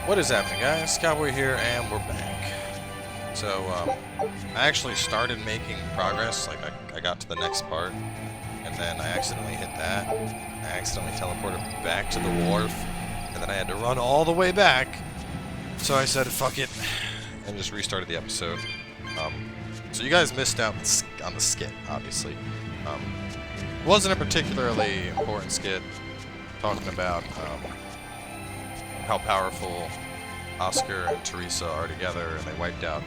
What is happening, guys? Cowboy here, and we're back. So, I actually started making progress, like I got to the next part, and then I accidentally hit that. I accidentally teleported back to the wharf, and then I had to run all the way back. So I said, fuck it, and just restarted the episode. So you guys missed out on the skit, obviously. It wasn't a particularly important skit, talking about, how powerful Oscar and Teresa are together, and they wiped out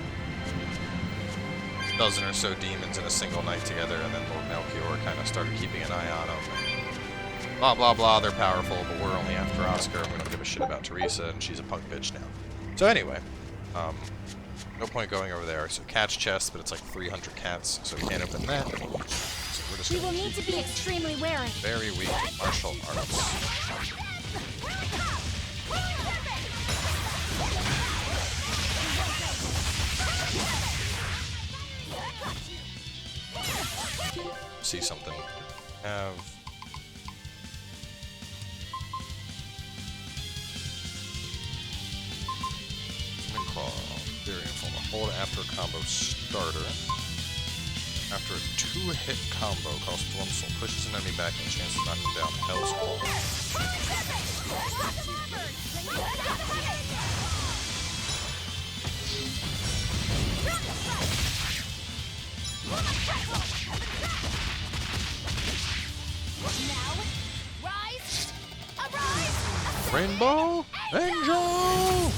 a dozen or so demons in a single night together, and then Lord Melchior kind of started keeping an eye on them. And blah blah blah, they're powerful, but we're only after Oscar, and we don't give a shit about Teresa, and she's a punk bitch now. So anyway, no point going over there. So cat's chest, but it's like 300 cats, so we can't open that. So we're just we will need to be extremely wary. Very weak martial arts. See something. Have claw. Very informal. Hold after a combo starter. After a 2-hit combo, calls Storm Soul, pushes an enemy back and chance to knock him down. Hell's Call. Rainbow Angel!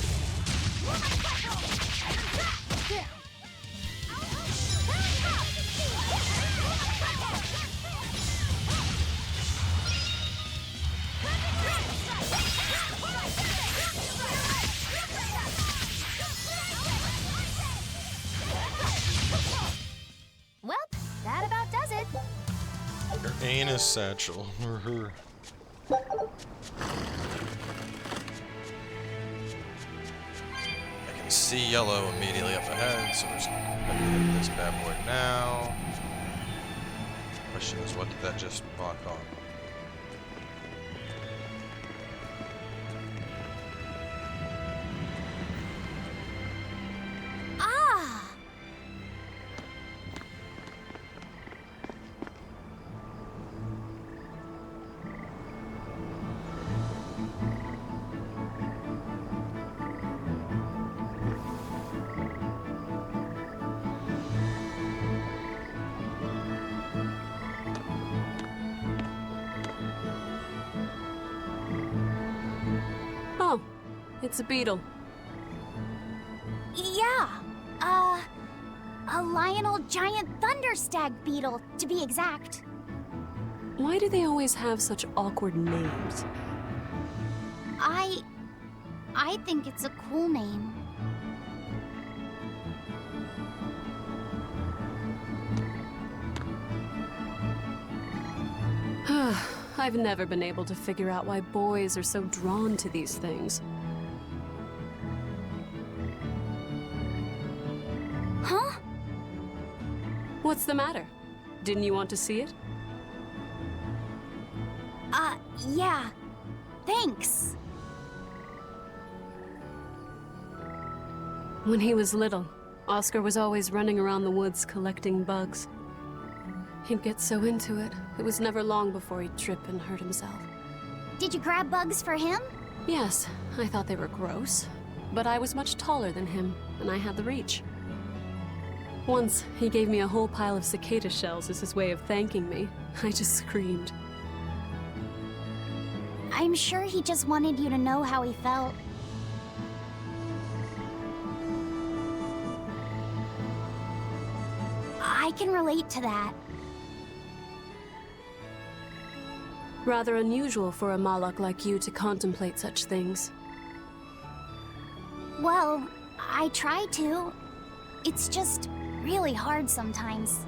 Well, that about does it. Your anus satchel. See yellow immediately up ahead, so we're just gonna hit this bad boy now. Question is, what did that just lock on? Ah! Oh, it's a beetle. Yeah. A Lionel giant thunderstag beetle, to be exact. Why do they always have such awkward names? I think it's a cool name. I've never been able to figure out why boys are so drawn to these things. Huh? What's the matter? Didn't you want to see it? Yeah. Thanks. When he was little, Oscar was always running around the woods collecting bugs. He'd get so into it, it was never long before he'd trip and hurt himself. Did you grab bugs for him? Yes, I thought they were gross, but I was much taller than him, and I had the reach. Once, he gave me a whole pile of cicada shells as his way of thanking me. I just screamed. I'm sure he just wanted you to know how he felt. I can relate to that. Rather unusual for a Malak like you to contemplate such things. Well, I try to. It's just really hard sometimes.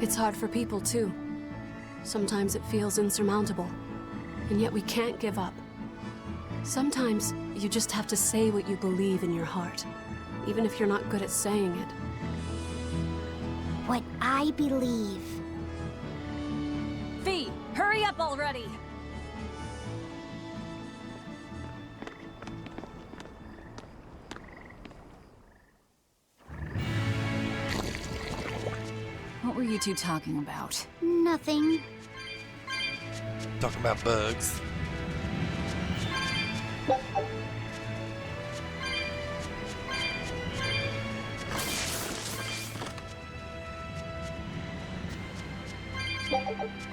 It's hard for people, too. Sometimes it feels insurmountable, and yet we can't give up. Sometimes you just have to say what you believe in your heart, even if you're not good at saying it. What I believe. Fee, hurry up already! you two talking about? Nothing. Talking about bugs. Yeah.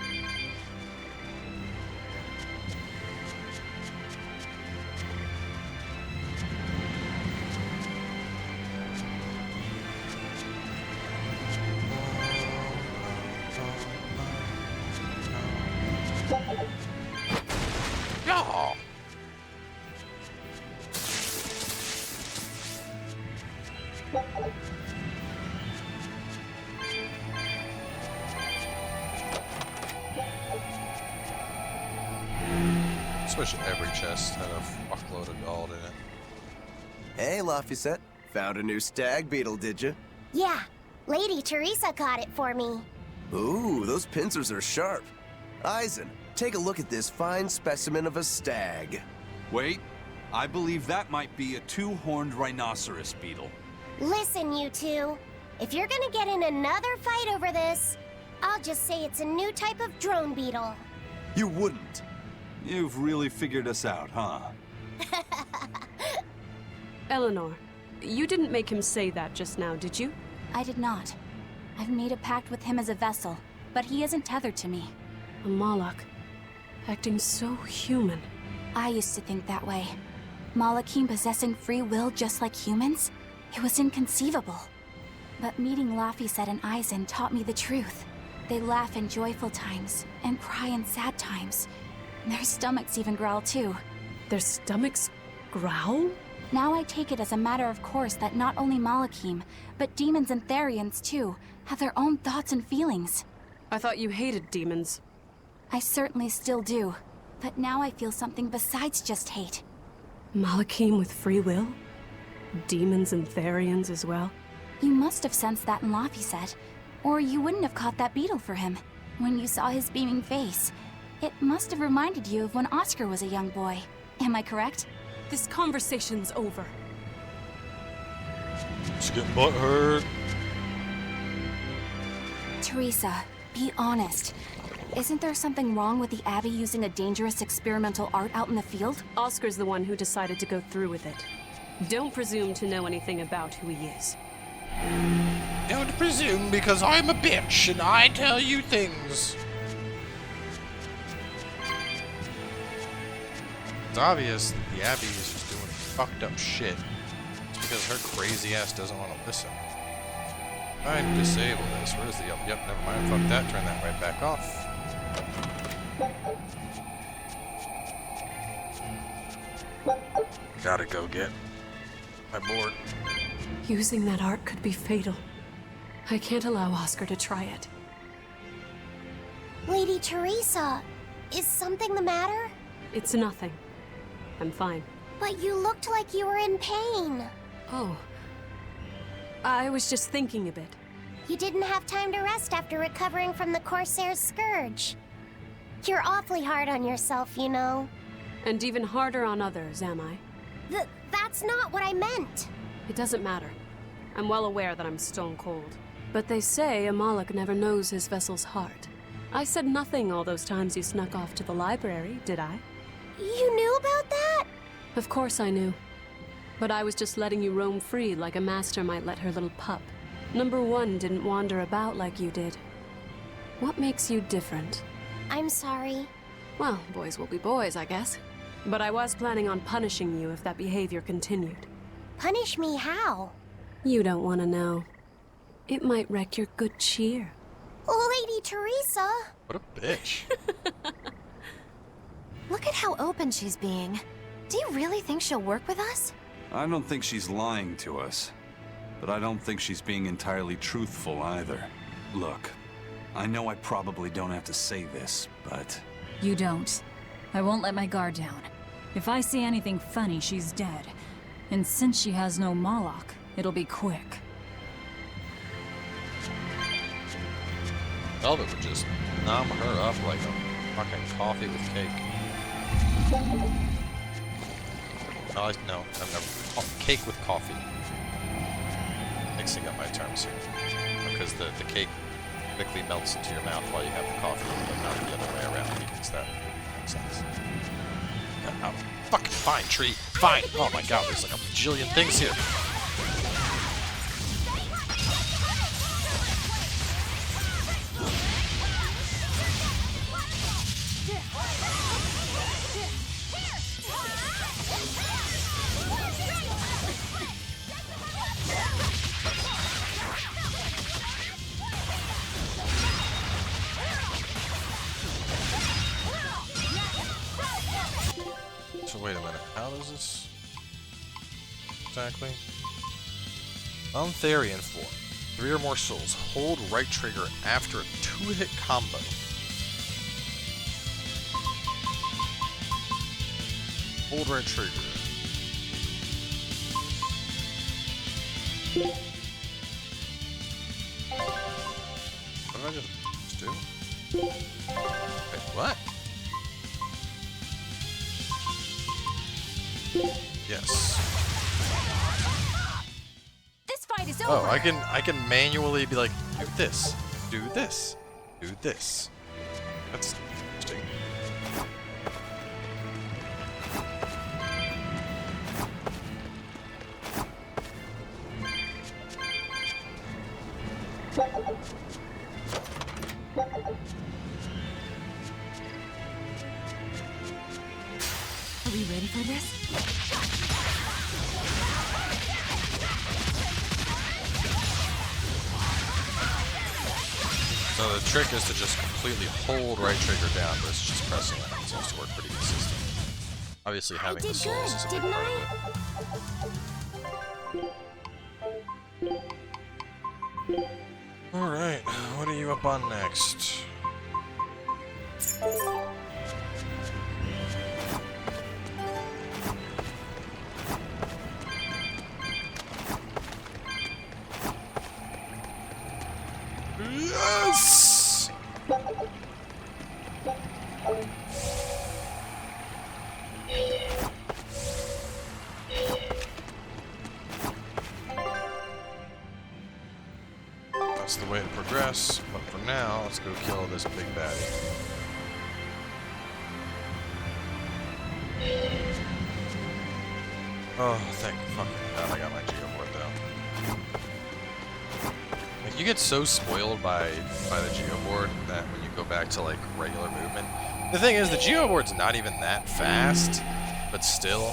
I wish every chest had a fuckload of gold in it. Hey, Laphicet. Found a new stag beetle, did you? Yeah, Lady Teresa caught it for me. Ooh, those pincers are sharp. Eisen, take a look at this fine specimen of a stag. Wait, I believe that might be a two-horned rhinoceros beetle. Listen, you two. If you're gonna get in another fight over this, I'll just say it's a new type of drone beetle. You wouldn't. You've really figured us out, huh? Eleanor, you didn't make him say that just now, did you? I did not. I've made a pact with him as a vessel, but he isn't tethered to me. A Moloch, acting so human. I used to think that way. Malachim possessing free will just like humans? It was inconceivable. But meeting Laphicet and Eisen taught me the truth. They laugh in joyful times, and cry in sad times. Their stomachs even growl too. Their stomachs growl? Now I take it as a matter of course that not only Malachim, but demons and Therians too, have their own thoughts and feelings. I thought you hated demons. I certainly still do, but now I feel something besides just hate. Malachim with free will? Demons and Therians as well? You must have sensed that in Laphicet, or you wouldn't have caught that beetle for him. When you saw his beaming face, it must have reminded you of when Oscar was a young boy. Am I correct? This conversation's over. It's getting butthurt. Teresa, be honest. Isn't there something wrong with the Abbey using a dangerous experimental art out in the field? Oscar's the one who decided to go through with it. Don't presume to know anything about who he is. Don't presume because I'm a bitch and I tell you things. It's obvious that the Abbey is just doing fucked up shit. It's because her crazy ass doesn't want to listen. I disable this. Where's the... Yep, never mind. Fuck that. Turn that right back off. Gotta go get my board. Using that art could be fatal. I can't allow Oscar to try it. Lady Teresa, is something the matter? It's nothing. I'm fine. But you looked like you were in pain. Oh. I was just thinking a bit. You didn't have time to rest after recovering from the Corsair's scourge. You're awfully hard on yourself, you know. And even harder on others, am I? That's not what I meant. It doesn't matter. I'm well aware that I'm stone cold. But they say a Moloch never knows his vessel's heart. I said nothing all those times you snuck off to the library, did I? You knew about that? Of course I knew. But I was just letting you roam free like a master might let her little pup. Number one didn't wander about like you did. What makes you different? I'm sorry. Well, boys will be boys, I guess. But I was planning on punishing you if that behavior continued. Punish me how? You don't want to know. It might wreck your good cheer. Lady Teresa! What a bitch. Look at how open she's being. Do you really think she'll work with us? I don't think she's lying to us. But I don't think she's being entirely truthful either. Look, I know I probably don't have to say this, but... You don't. I won't let my guard down. If I see anything funny, she's dead. And since she has no Moloch, it'll be quick. Velvet would just nom her up like a fucking coffee with cake. No, I've never... cake with coffee. Mixing up my terms here. Because the cake quickly melts into your mouth while you have the coffee, but not the other way around. Because that makes sense. Oh, fucking fine, tree. Fine. Oh my god, there's like a bajillion things here. So wait a minute, how does this exactly? On Therian form, 3 or more souls, hold right trigger after a 2-hit combo. Hold right trigger. What did I just do? Wait, what? Yes. This fight is over. Oh, I can manually be like, do this, do this, do this. That's interesting. Are we ready for this? So the trick is to just completely hold right trigger down versus just pressing it. It seems to work pretty consistent. Obviously, having the did souls good, is a big didn't part of it. Alright, what are you up on next? Yes! That's the way to progress, but for now, let's go kill this big baddie. Oh, thank fucking God I got my Geoboard though. Like, you get so spoiled by the Geoboard that when you go back to like regular movement. The thing is, the Geoboard's not even that fast, but still,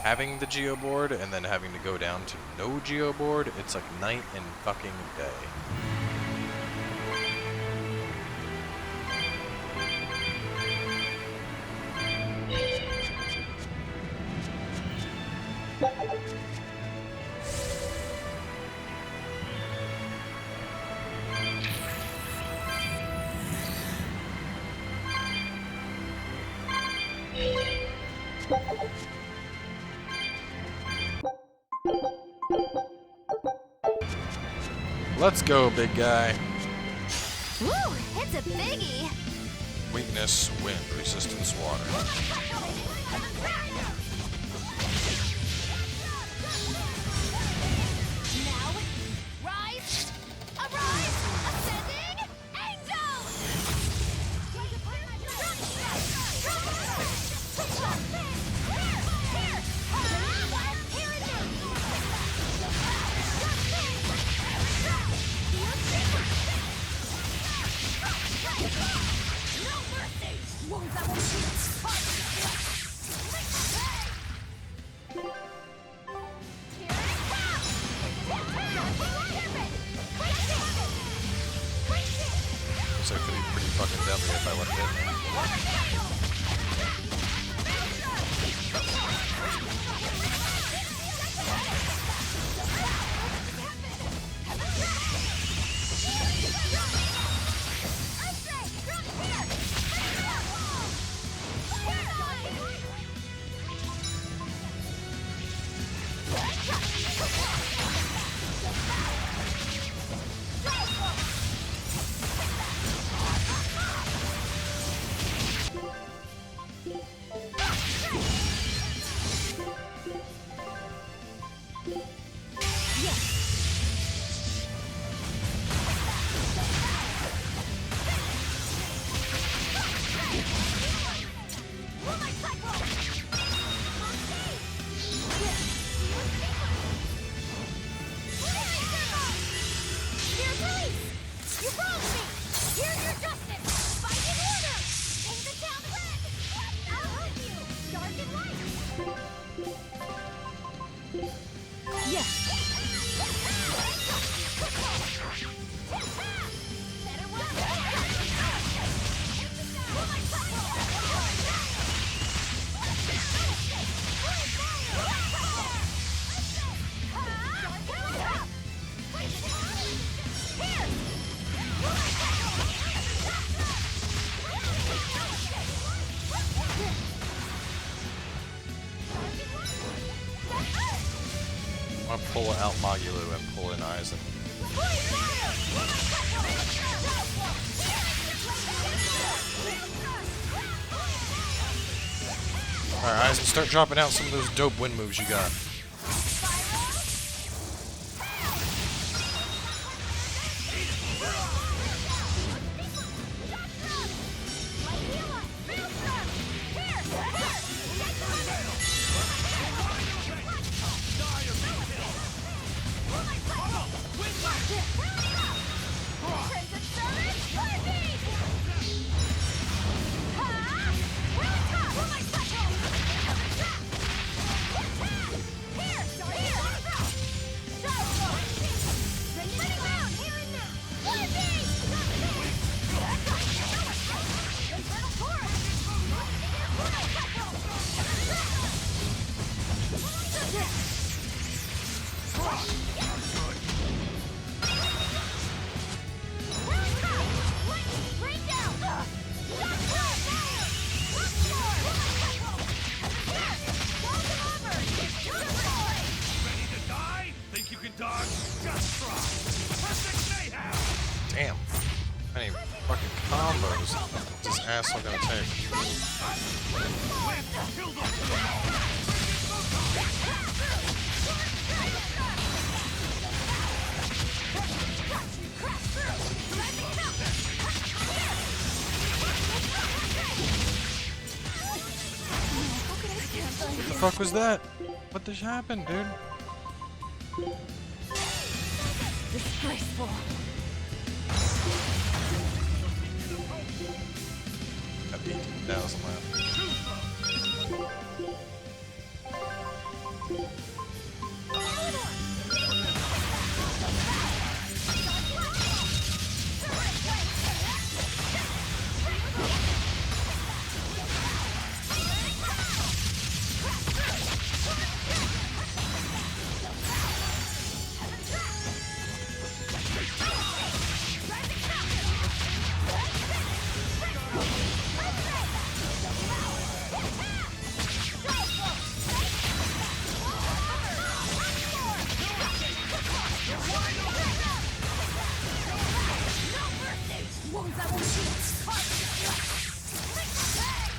having the Geoboard and then having to go down to no Geoboard, it's like night and fucking day. Let's go, big guy. Woo! It's a biggie! Weakness, wind, resistance, water. Now, rise! Arise! Ascending! Angel! So it could be pretty fucking deadly if I let it hit. I'm gonna pull out Magulu and pull in Aizen. Alright, Aizen, start dropping out some of those dope wind moves you got. Damn. How many fucking combos is this asshole gonna take? What the fuck was that? What just happened, dude? Disgraceful. Got 18,000 left.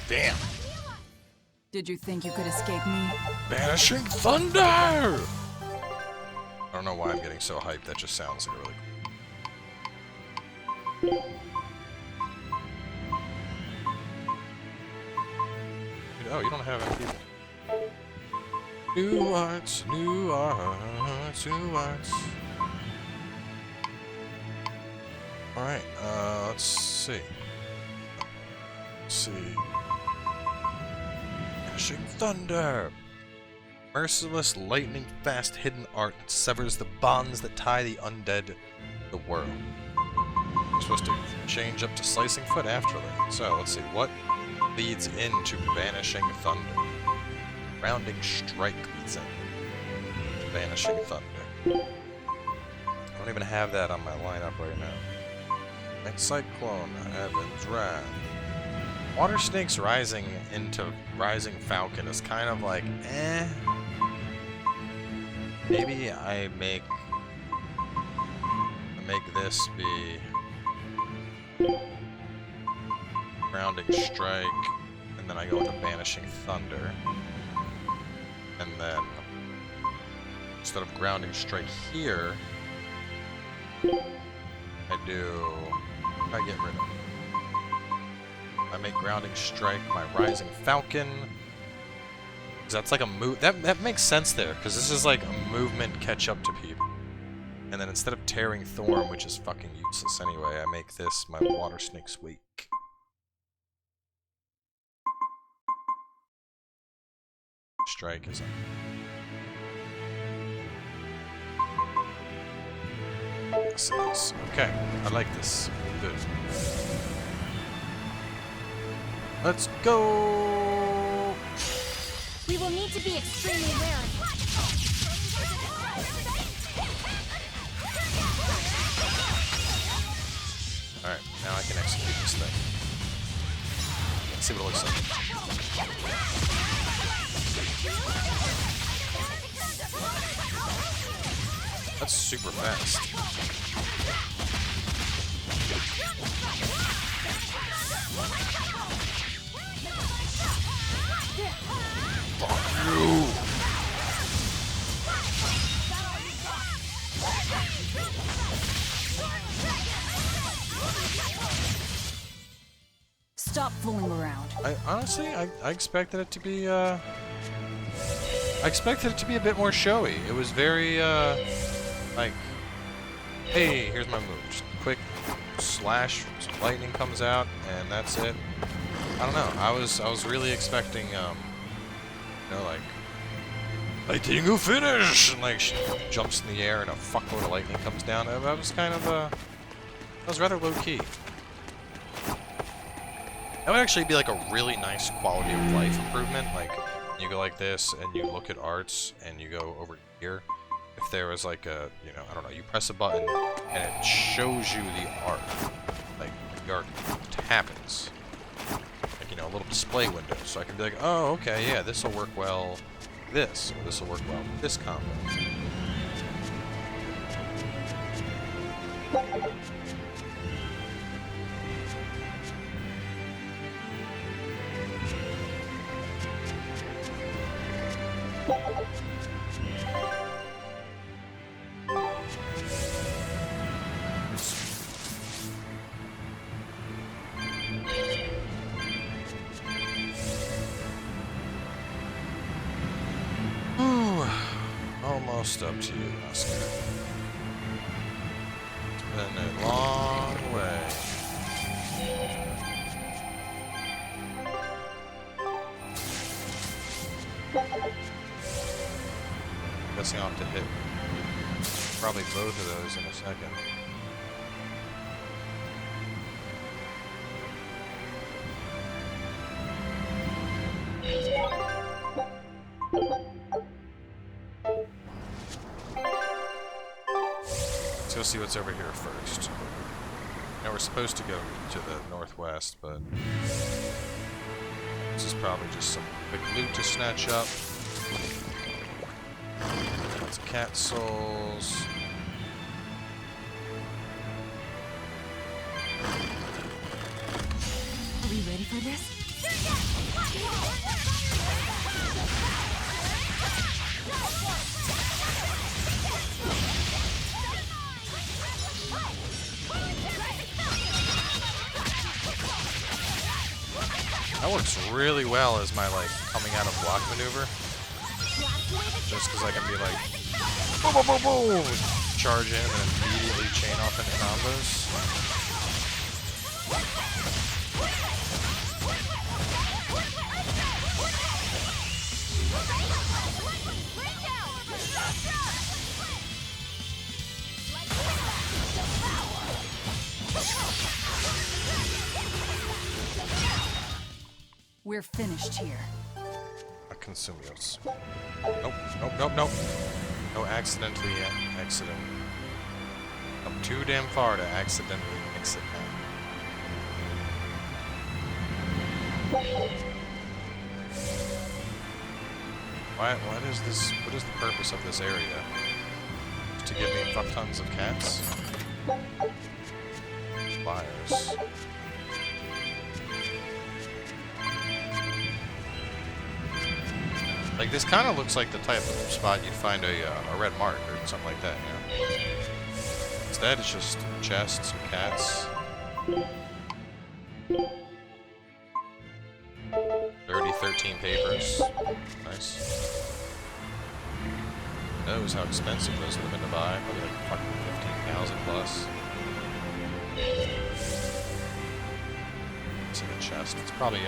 Damn. Did you think you could escape me? Banishing Thunder! I don't know why I'm getting so hyped. That just sounds like really cool. Oh, you don't have any people. New arts, new arts, new arts. Alright, let's see. Let's see. Banishing Thunder! Merciless, lightning-fast hidden art that severs the bonds that tie the undead to the world. We're supposed to change up to Slicing Foot after that. So, let's see. What leads into Banishing Thunder? Grounding Strike leads in to Banishing Thunder. I don't even have that on my lineup right now. Next Cyclone, Evans, Rad. Water Snake's Rising into Rising Falcon is kind of like, eh. Maybe I make this be Grounding Strike, and then I go into Banishing Thunder. And then, instead of Grounding Strike here, I get rid of it. I make Grounding Strike my Rising Falcon. Cause that's like a move. That makes sense there, because this is like a movement catch up to people. And then instead of Tearing Thorn, which is fucking useless anyway, I make this my Water Snake's Wake. strike is up. Yes, it is. Okay, I like this. Good. Let's go! We will need to be extremely wary. Alright, now I can execute this thing. Let's see what it looks like. That's super fast. Fuck you! Stop fooling around. Honestly, I expected it to be, I expected it to be a bit more showy. It was very, like, hey, here's my move. Just quick slash, some lightning comes out, and that's it. I don't know. I was really expecting, you know, like, lightning will finish! And, like, she jumps in the air and a fuckload of lightning comes down. That was kind of, that was rather low-key. That would actually be like a really nice quality of life improvement. Like, you go like this and you look at arts and you go over here. If there was like a, you know, I don't know, you press a button and it shows you the art. Like, the art happens. Like, you know, a little display window. So I can be like, oh, okay, yeah, this will work well with this, or this will work well with this combo. Almost up to you, Oscar. It's been a long way. Guessing I'll have to hit probably both of those in a second. Let's go see what's over here first. Now we're supposed to go to the northwest, but this is probably just some quick loot to snatch up. Lots of cat souls. Are we ready for this? That works really well as my, like, coming out of block maneuver. Just because I can be like, boom, boom, boom, boom, charge in and immediately chain off into combos. We're finished here. A consumios. Nope, nope, nope, nope. No accidentally exiting. I'm too damn far to accidentally exit now. What is this? What is the purpose of this area? To give me fuck tons of cats? Liars. Like, this kind of looks like the type of spot you'd find a red mark or something like that, you know? Instead, it's just chests and cats. 13 papers. Nice. Knows how expensive those would have been to buy. Probably like fucking 15,000 plus. It's in the chest. It's probably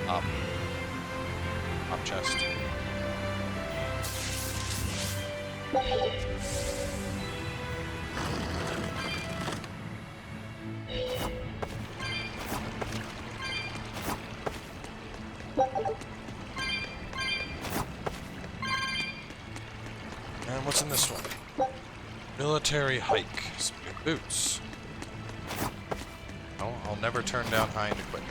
op chest. And what's in this one? Military hike. Some new boots. Oh, I'll never turn down high-end equipment.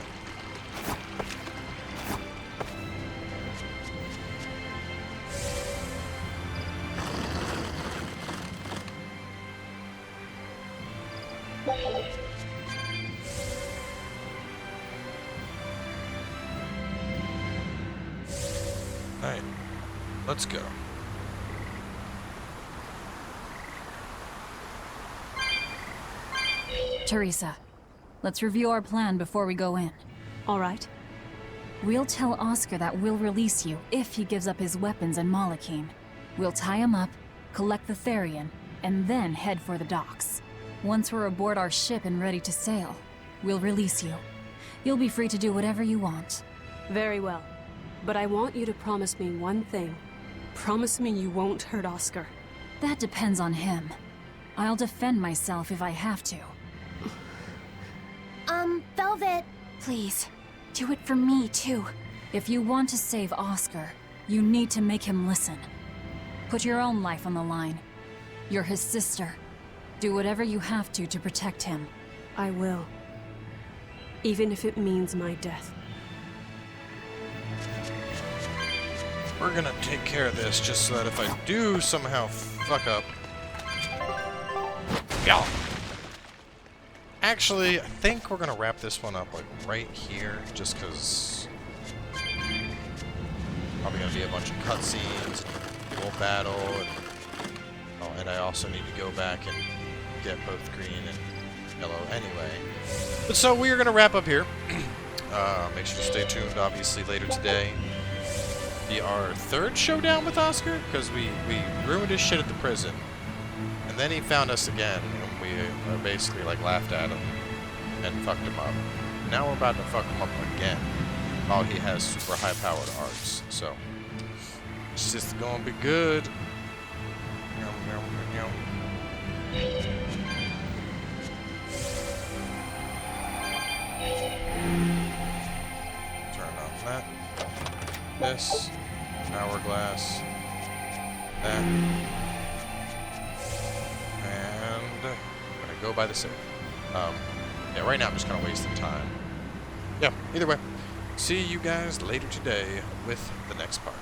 Alright, let's go. Teresa, let's review our plan before we go in. All right. We'll tell Oscar that we'll release you if he gives up his weapons and Malachim. We'll tie him up, collect the Therian, and then head for the docks. Once we're aboard our ship and ready to sail, we'll release you. You'll be free to do whatever you want. Very well. But I want you to promise me one thing. Promise me you won't hurt Oscar. That depends on him. I'll defend myself if I have to. Velvet. Please, do it for me, too. If you want to save Oscar, you need to make him listen. Put your own life on the line. You're his sister. Do whatever you have to protect him. I will. Even if it means my death. We're gonna take care of this just so that if I do somehow fuck up... Yeah. Actually, I think we're gonna wrap this one up like right here, just because probably gonna be a bunch of cutscenes, and we'll battle, and I also need to go back and get both green and yellow anyway. But so we are gonna wrap up here. Make sure to stay tuned. Obviously, later today, be our third showdown with Oscar, because we ruined his shit at the prison, and then he found us again. We basically like laughed at him and fucked him up. Now we're about to fuck him up again while he has super high powered arts. So it's just gonna be good. Turn on that. This. Hourglass. That. Go by the save. Yeah, right now I'm just kind of wasting time. Yeah, either way. See you guys later today with the next part.